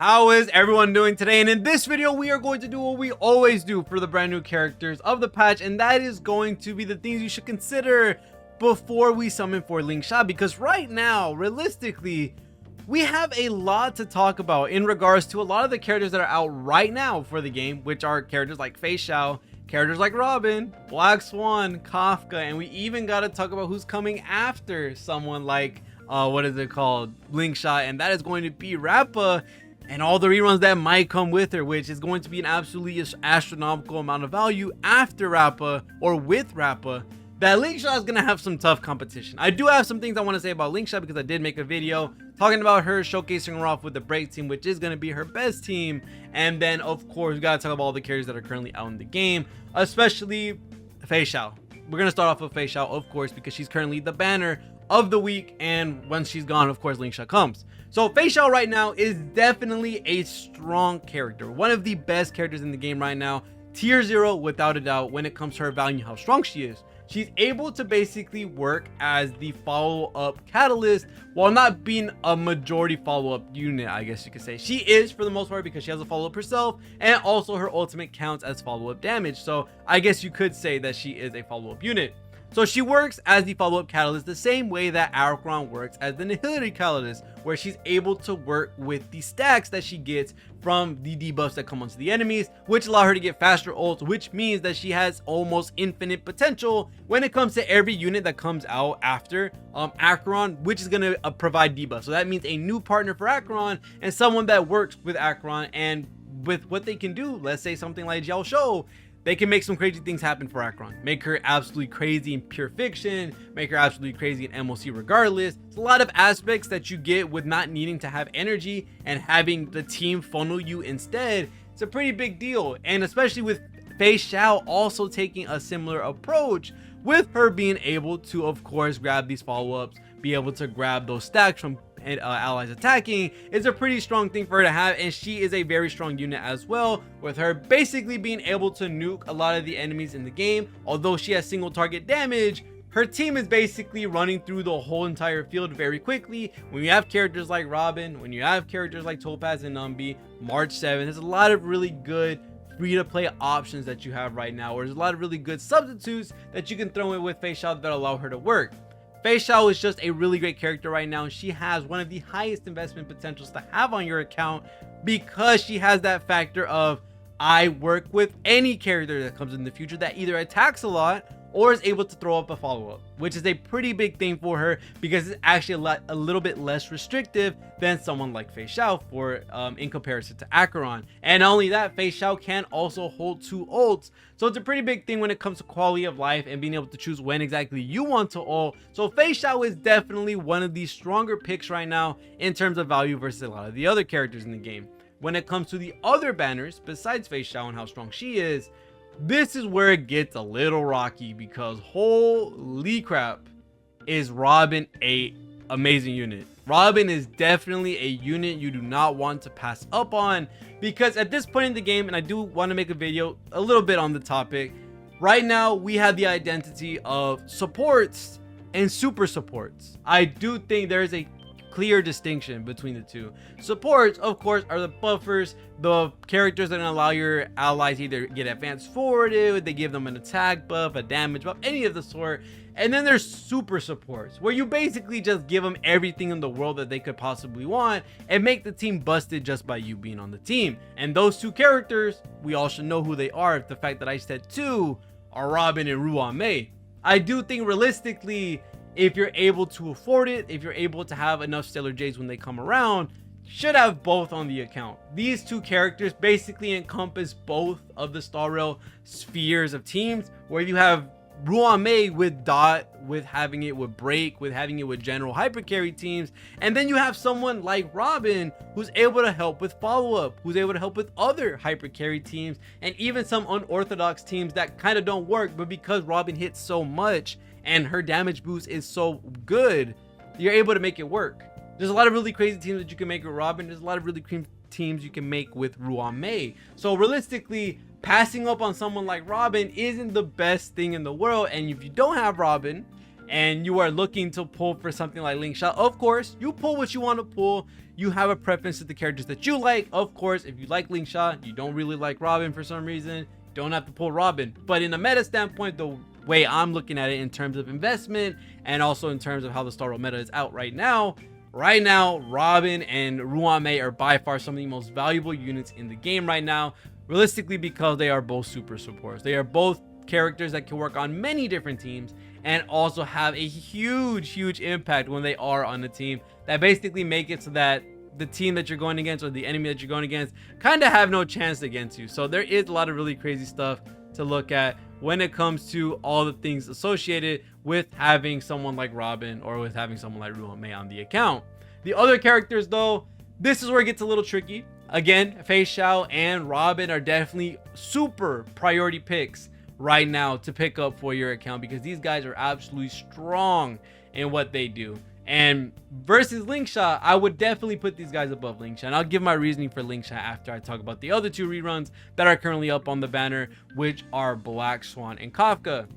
How is everyone doing today? And in this video, we are going to do what we always do for the brand new characters of the patch, and that is going to be the things you should consider before we summon for Lingsha. Because right now, realistically, we have a lot to talk about in regards to a lot of the characters that are out right now for the game, which are characters like Fei Xiao, characters like Robin, Black Swan, Kafka, and we even got to talk about who's coming after someone like what is it called, Lingsha, and that is going to be Rappa, and all the reruns that might come with her, which is going to be an absolutely astronomical amount of value after Rappa, or with Rappa. That Lingsha is gonna have some tough competition. I do have some things I want to say about Lingsha because I did make a video talking about her, showcasing her off with the break team, which is gonna be her best team. And then of course we gotta talk about all the characters that are currently out in the game, especially Fei Xiao. We're gonna start off with Fei Xiao, of course, because she's currently the banner of the week, and once she's gone, of course, Lingsha comes. So Fei Xiao right now is definitely a strong character, one of the best characters in the game right now, tier 0 without a doubt when it comes to her value and how strong she is. She's able to basically work as the follow-up catalyst while not being a majority follow-up unit, I guess you could say. She is for the most part because she has a follow-up herself, and also her ultimate counts as follow-up damage. So I guess you could say that she is a follow-up unit. So she works as the follow-up catalyst the same way that Arachron works as the nihility catalyst, where she's able to work with the stacks that she gets from the debuffs that come onto the enemies, which allow her to get faster ults, which means that she has almost infinite potential when it comes to every unit that comes out after Arachron, which is going to provide debuffs. So that means a new partner for Arachron and someone that works with Arachron, and with what they can do, let's say something like Jiao Shou, they can make some crazy things happen for Arachron. Make her absolutely crazy in pure fiction, make her absolutely crazy in MOC regardless. It's a lot of aspects that you get with not needing to have energy and having the team funnel you instead. It's a pretty big deal, and especially with Fei Xiao also taking a similar approach, with her being able to, of course, grab these follow-ups, be able to grab those stacks from allies attacking. Is a pretty strong thing for her to have, and she is a very strong unit as well, with her basically being able to nuke a lot of the enemies in the game. Although she has single target damage, her team is basically running through the whole entire field very quickly. When you have characters like Robin, when you have characters like Topaz and Numby, March 7, there's a lot of really good free-to-play options that you have right now, or there's a lot of really good substitutes that you can throw in with Fei Xiao that allow her to work. Fei Xiao is just a really great character right now, and she has one of the highest investment potentials to have on your account because she has that factor of, I work with any character that comes in the future that either attacks a lot or is able to throw up a follow-up, which is a pretty big thing for her because it's actually a little bit less restrictive than someone like Fei Xiao for in comparison to Arachron. And not only that, Fei Xiao can also hold 2 ults, so it's a pretty big thing when it comes to quality of life and being able to choose when exactly you want to ult. So Fei Xiao is definitely one of the stronger picks right now in terms of value versus a lot of the other characters in the game. When it comes to the other banners besides Fei Xiao and how strong she is, this is where it gets a little rocky, because holy crap, is Robin a amazing unit. Robin is definitely a unit you do not want to pass up on, because at this point in the game, and I do want to make a video a little bit on the topic, right now we have the identity of supports and super supports. I do think there is a clear distinction between the two. Supports, of course, are the buffers, the characters that allow your allies either get advanced forwarded, they give them an attack buff, a damage buff, any of the sort. And then there's super supports, where you basically just give them everything in the world that they could possibly want and make the team busted just by you being on the team. And those two characters, we all should know who they are. The fact that I said 2 are Robin and Ruan-Mei. I do think realistically, if you're able to afford it, if you're able to have enough stellar jades when they come around, should have both on the account. These two characters basically encompass both of the Star Rail spheres of teams, where you have Ruan-Mei with Dot, with having it with Break, with having it with general hyper carry teams, and then you have someone like Robin who's able to help with follow-up, who's able to help with other hyper carry teams, and even some unorthodox teams that kind of don't work, but because Robin hits so much and her damage boost is so good, you're able to make it work. There's a lot of really crazy teams that you can make with Robin. There's a lot of really crazy teams you can make with Ruan-Mei. So realistically, passing up on someone like Robin isn't the best thing in the world. And if you don't have Robin and you are looking to pull for something like Lingsha, of course, you pull what you want to pull. You have a preference to the characters that you like. Of course, if you like Lingsha, you don't really like Robin for some reason, you don't have to pull Robin. But in a meta standpoint, the way I'm looking at it in terms of investment and also in terms of how the Star Rail meta is out right now, Robin and Ruame are by far some of the most valuable units in the game right now, realistically, because they are both super supports. They are both characters that can work on many different teams and also have a huge impact when they are on the team, that basically make it so that the team that you're going against or the enemy that you're going against kind of have no chance against you. So there is a lot of really crazy stuff to look at when it comes to all the things associated with having someone like Robin or with having someone like Ruame on the account. The other characters, though, this is where it gets a little tricky. Again, Fei Xiao and Robin are definitely super priority picks right now to pick up for your account, because these guys are absolutely strong in what they do. And versus Lingsha, I would definitely put these guys above Lingsha, and I'll give my reasoning for Lingsha after I talk about the other two reruns that are currently up on the banner, which are Black Swan and Kafka.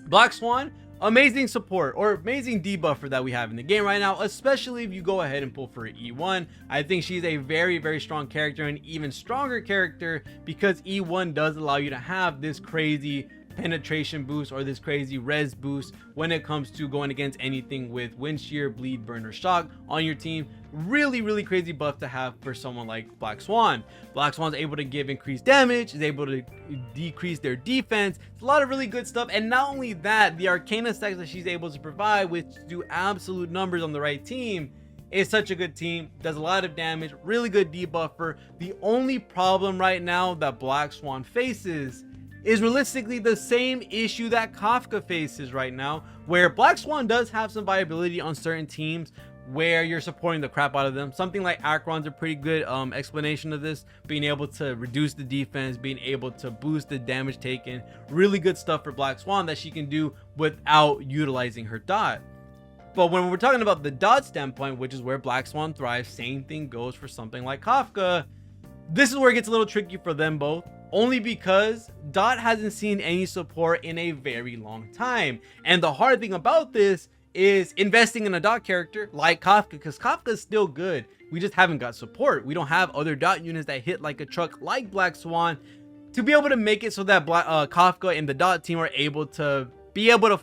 Black Swan, amazing support or amazing debuffer that we have in the game right now, especially if you go ahead and pull for E1. I think she's a very strong character, and even stronger character because E1 does allow you to have this crazy penetration boost or this crazy res boost when it comes to going against anything with wind shear, bleed, burn, or shock on your team. Really crazy buff to have for someone like Black Swan. Black Swan's able to give increased damage, is able to decrease their defense. It's a lot of really good stuff. And not only that, the Arcana stacks that she's able to provide, which do absolute numbers on the right team, is such a good team. Does a lot of damage, really good debuffer. The only problem right now that Black Swan faces is realistically the same issue that Kafka faces right now, where Black Swan does have some viability on certain teams where you're supporting the crap out of them. Something like Acheron's a pretty good explanation of this, being able to reduce the defense, being able to boost the damage taken. Really good stuff for Black Swan that she can do without utilizing her dot. But when we're talking about the dot standpoint, which is where Black Swan thrives, same thing goes for something like Kafka. This is where it gets a little tricky for them both, only because dot hasn't seen any support in a very long time. And the hard thing about this is investing in a dot character like Kafka, because Kafka is still good. We just haven't got support. We don't have other dot units that hit like a truck like Black Swan to be able to make it so that Kafka and the dot team are able to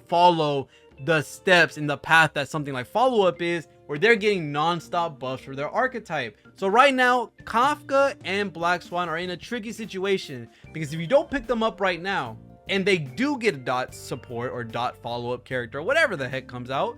follow the steps in the path that something like Follow Up is, where they're getting non-stop buffs for their archetype. So right now, Kafka and Black Swan are in a tricky situation, because if you don't pick them up right now and they do get a dot support or dot follow-up character or whatever the heck comes out,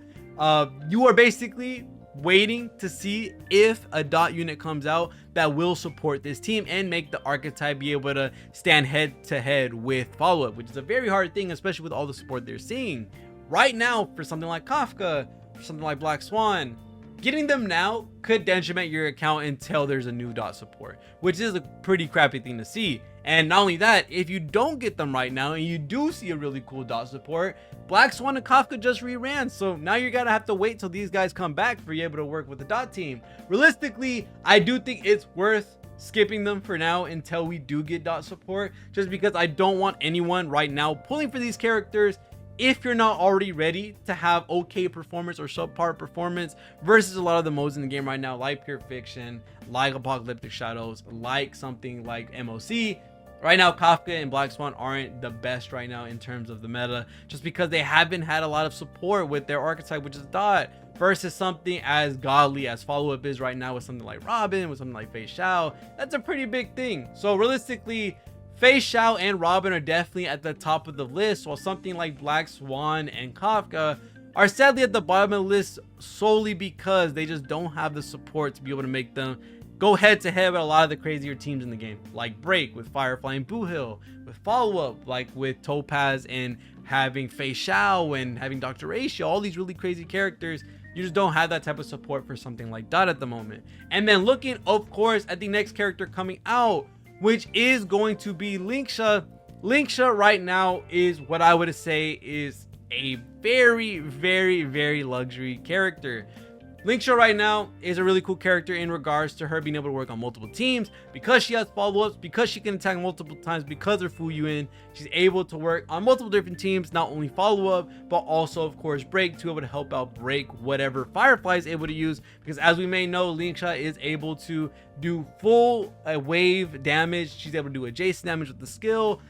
you are basically waiting to see if a dot unit comes out that will support this team and make the archetype be able to stand head to head with Follow-Up, which is a very hard thing, especially with all the support they're seeing right now for something like Kafka, for something like Black Swan. Getting them now could decimate your account until there's a new dot support, which is a pretty crappy thing to see. And not only that, if you don't get them right now and you do see a really cool dot support, Black Swan and Kafka just reran, so now you're gonna have to wait till these guys come back for you able to work with the dot team. Realistically, I do think it's worth skipping them for now until we do get dot support, just because I don't want anyone right now pulling for these characters if you're not already ready to have okay performance or subpar performance versus a lot of the modes in the game right now, like Pure Fiction, like Apocalyptic Shadows, like something like MOC. Right now, Kafka and Black Swan aren't the best right now in terms of the meta, just because they haven't had a lot of support with their archetype, which is dot, versus something as godly as Follow-Up is right now with something like Robin, with something like Fei Xiao. That's a pretty big thing. So realistically, Fei Xiao and Robin are definitely at the top of the list, while something like Black Swan and Kafka are sadly at the bottom of the list solely because they just don't have the support to be able to make them go head to head with a lot of the crazier teams in the game, like Break with Firefly and Boohill, with Follow-Up like with Topaz and having Fei Xiao and having Dr. Ratio, all these really crazy characters. You just don't have that type of support for something like Dot at the moment. And then looking, of course, at the next character coming out, which is going to be Lingsha. Lingsha right now is what I would say is a very luxury character. Lingsha right now is a really cool character in regards to her being able to work on multiple teams because she has follow-ups, because she can attack multiple times, because of Fu Yuan. She's able to work on multiple different teams, not only follow-up, but also, of course, break, to be able to help out break whatever Firefly is able to use. Because as we may know, Lingsha is able to do full wave damage. She's able to do adjacent damage with the skill.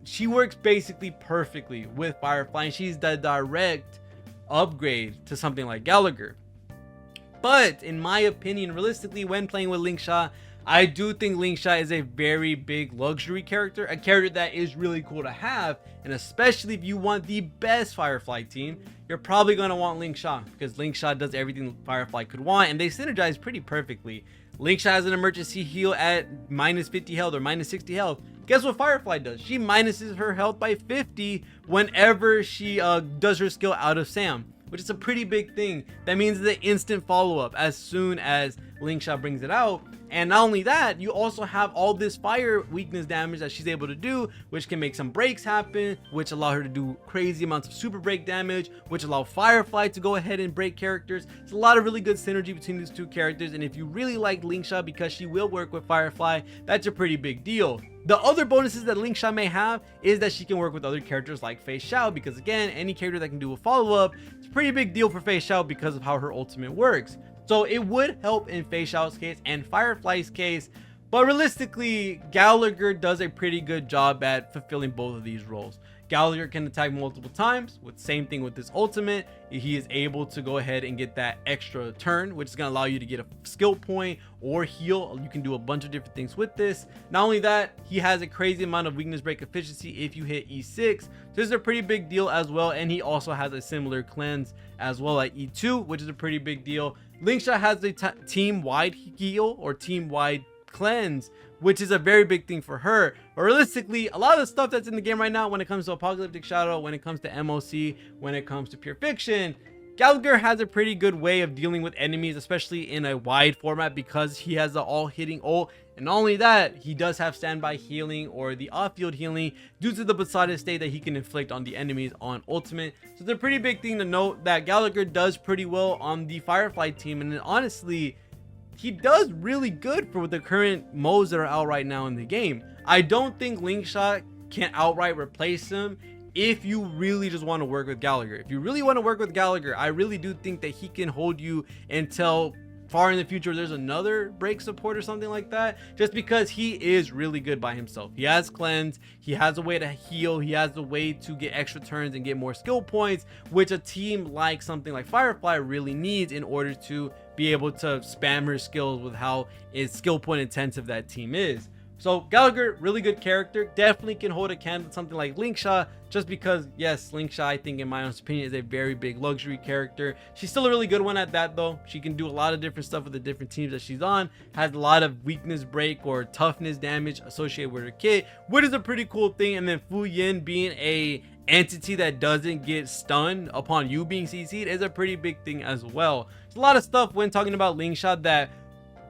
She works basically perfectly with Firefly, and she's the direct upgrade to something like Gallagher. But in my opinion, realistically, when playing with Lingsha, I do think Lingsha is a very big luxury character, a character that is really cool to have, and especially if you want the best Firefly team, you're probably going to want Lingsha, because Lingsha does everything Firefly could want, and they synergize pretty perfectly. Lingsha has an emergency heal at minus 50 health or minus 60 health. Guess what Firefly does? She minuses her health by 50 whenever she does her skill out of Sam, which is a pretty big thing. That means the instant follow-up as soon as Lingsha brings it out. And not only that, you also have all this fire weakness damage that she's able to do, which can make some breaks happen, which allow her to do crazy amounts of super break damage, which allow Firefly to go ahead and break characters. It's a lot of really good synergy between these two characters, and if you really like Lingsha because she will work with Firefly, that's a pretty big deal. The other bonuses that Lingsha may have is that she can work with other characters like Fei Xiao, because again, any character that can do a follow-up, it's a pretty big deal for Fei Xiao because of how her ultimate works. So it would help in Fei Xiao's case and Firefly's case, but realistically, Gallagher does a pretty good job at fulfilling both of these roles. Gallagher can attack multiple times, with same thing with this ultimate. He is able to go ahead and get that extra turn, which is going to allow you to get a skill point or heal. You can do a bunch of different things with this. Not only that, he has a crazy amount of weakness break efficiency if you hit E6. So this is a pretty big deal as well, and he also has a similar cleanse as well at E2, which is a pretty big deal. Lingsha has a team-wide heal or team-wide cleanse, which is a very big thing for her. But realistically, a lot of the stuff that's in the game right now, when it comes to Apocalyptic Shadow, when it comes to MOC, when it comes to Pure Fiction, Gallagher has a pretty good way of dealing with enemies, especially in a wide format, because he has the all-hitting ult. And not only that, he does have standby healing or the off-field healing due to the besotted state that he can inflict on the enemies on ultimate. So it's a pretty big thing to note that Gallagher does pretty well on the Firefly team, and honestly, he does really good for the current modes that are out right now in the game. I don't think Lingsha can outright replace him if you really just want to work with Gallagher. If you really want to work with Gallagher, I really do think that he can hold you until far in the future there's another break support or something like that, just because he is really good by himself. He has cleanse, he has a way to heal, he has a way to get extra turns and get more skill points, which a team like something like Firefly really needs in order to be able to spam her skills with how skill point intensive that team is. So Gallagher, really good character, definitely can hold a candle to something like Lingsha, just because, yes, Lingsha, I think in my own opinion, is a very big luxury character. She's still a really good one at that though. She can do a lot of different stuff with the different teams that she's on, has a lot of weakness break or toughness damage associated with her kit, which is a pretty cool thing. And then Fu Yin being a entity that doesn't get stunned upon you being CC'd is a pretty big thing as well. There's a lot of stuff when talking about Lingsha that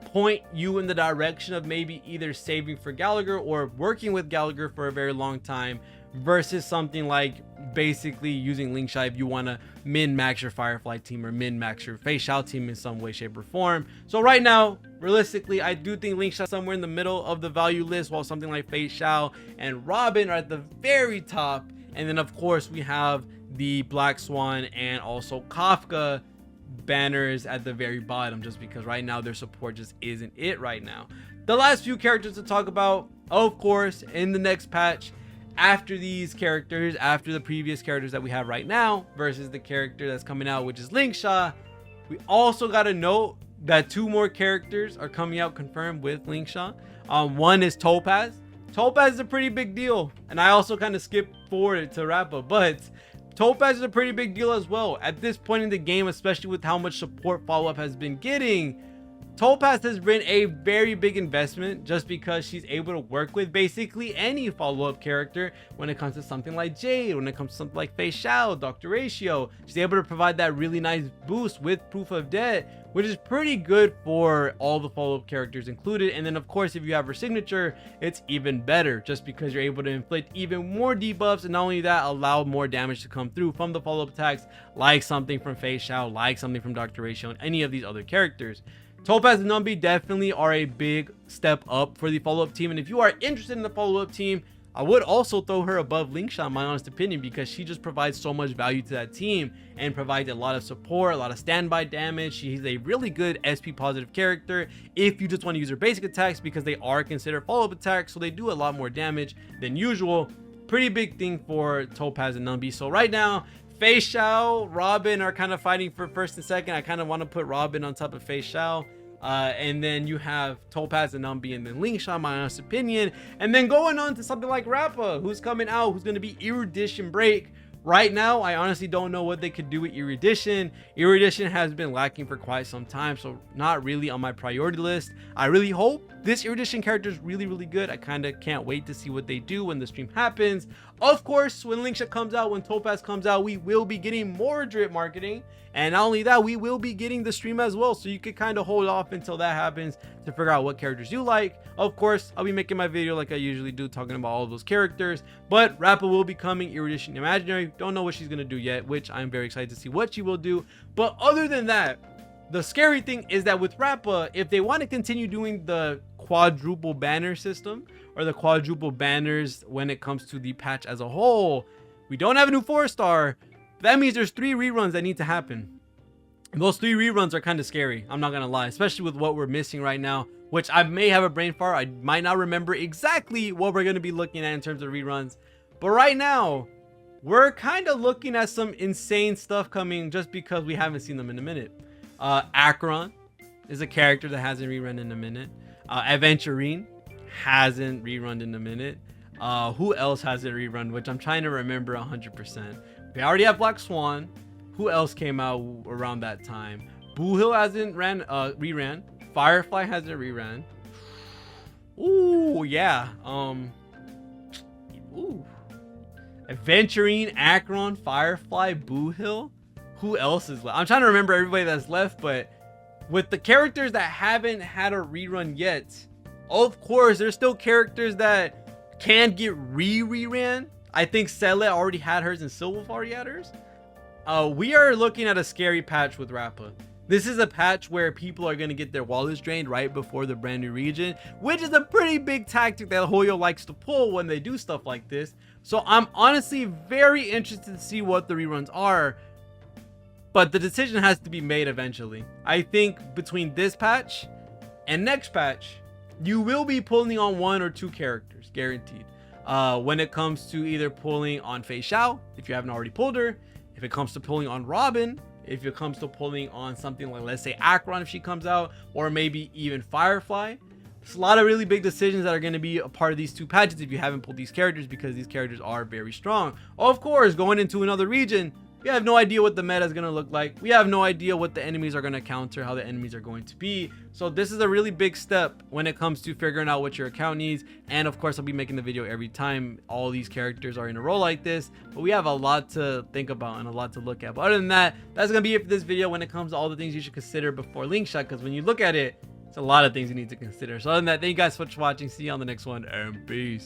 point you in the direction of maybe either saving for Gallagher or working with Gallagher for a very long time, versus something like basically using Lingsha if you want to min-max your Firefly team or min-max your Fei Xiao team in some way, shape, or form. So right now, realistically, I do think Lingsha somewhere in the middle of the value list, while something like Fei Xiao and Robin are at the very top. And then of course we have the Black Swan and also Kafka banners at the very bottom, just because right now their support just isn't it right now. The last few characters to talk about, of course, in the next patch, after these characters, after the previous characters that we have right now versus the character that's coming out, which is Lingsha, we also got to note that 2 more characters are coming out confirmed with Lingsha. One is Topaz. Topaz is a pretty big deal, and I also kind of skipped forward to Rappa, but Topaz is a pretty big deal as well. At this point in the game, especially with how much support follow-up has been getting, Topaz has been a very big investment just because she's able to work with basically any follow-up character when it comes to something like Jade, when it comes to something like Fei Xiao, Dr. Ratio. She's able to provide that really nice boost with Proof of Debt, which is pretty good for all the follow-up characters included. And then of course, if you have her signature, it's even better just because you're able to inflict even more debuffs, and not only that, allow more damage to come through from the follow-up attacks, like something from Fei Xiao, like something from Dr. Ratio, and any of these other characters. Topaz and Numby definitely are a big step up for the follow-up team, and if you are interested in the follow-up team, I would also throw her above Lingsha in my honest opinion, because she just provides so much value to that team and provides a lot of support, a lot of standby damage. She's a really good SP positive character if you just want to use her basic attacks, because they are considered follow-up attacks, so they do a lot more damage than usual. Pretty big thing for Topaz and Numby. So right now, Fei Xiao, Robin are kind of fighting for first and second. I kind of want to put Robin on top of Fei Xiao. And then you have Topaz and Numby, and then Lingsha, my honest opinion. And then going on to something like Rappa, who's coming out, who's going to be Erudition Break. Right now, I honestly don't know what they could do with Erudition. Erudition has been lacking for quite some time, so not really on my priority list. I really hope this Erudition character is really, really good. I kind of can't wait to see what they do when the stream happens. Of course, when Lingsha comes out, when Topaz comes out, we will be getting more drip marketing. And not only that, we will be getting the stream as well, so you could kind of hold off until that happens to figure out what characters you like. Of course, I'll be making my video like I usually do, talking about all of those characters, but Rappa will be coming Erudition Imaginary. Don't know what she's going to do yet, which I'm very excited to see what she will do. But other than that, the scary thing is that with Rappa, if they want to continue doing the quadruple banner system, or the quadruple banners when it comes to the patch as a whole, we don't have a new 4-star. That means there's 3 reruns that need to happen. And those 3 reruns are kind of scary, I'm not gonna lie, especially with what we're missing right now, which I may have a brain fart. I might not remember exactly what we're gonna be looking at in terms of reruns, but right now we're kind of looking at some insane stuff coming just because we haven't seen them in a minute. Acheron is a character that hasn't rerun in a minute. Aventurine hasn't rerun in a minute. Who else hasn't rerun, which I'm trying to remember 100%. We already have Black Swan. Who else came out around that time? Boo Hill hasn't reran. Firefly hasn't reran. Ooh, yeah. Ooh. Aventurine, Acheron, Firefly, Boo Hill. Who else is left? I'm trying to remember everybody that's left, but with the characters that haven't had a rerun yet, of course, there's still characters that can get re-ran. I think Celia already had hers and Silverwolf already had hers. We are looking at a scary patch with Rappa. This is a patch where people are going to get their wallets drained right before the brand new region, which is a pretty big tactic that Hoyo likes to pull when they do stuff like this. So I'm honestly very interested to see what the reruns are, but the decision has to be made eventually. I think between this patch and next patch, you will be pulling on 1 or 2 characters, guaranteed. When it comes to either pulling on Fei Xiao, if you haven't already pulled her, if it comes to pulling on Robin, if it comes to pulling on something like, let's say, Acheron if she comes out, or maybe even Firefly. There's a lot of really big decisions that are going to be a part of these 2 patches if you haven't pulled these characters, because these characters are very strong. Of course, going into another region, we have no idea what the meta is going to look like. We have no idea what the enemies are going to counter, how the enemies are going to be. So this is a really big step when it comes to figuring out what your account needs. And of course, I'll be making the video every time all these characters are in a row like this. But we have a lot to think about and a lot to look at. But other than that, that's going to be it for this video when it comes to all the things you should consider before Lingsha. Because when you look at it, it's a lot of things you need to consider. So other than that, thank you guys so much for watching. See you on the next one, and peace.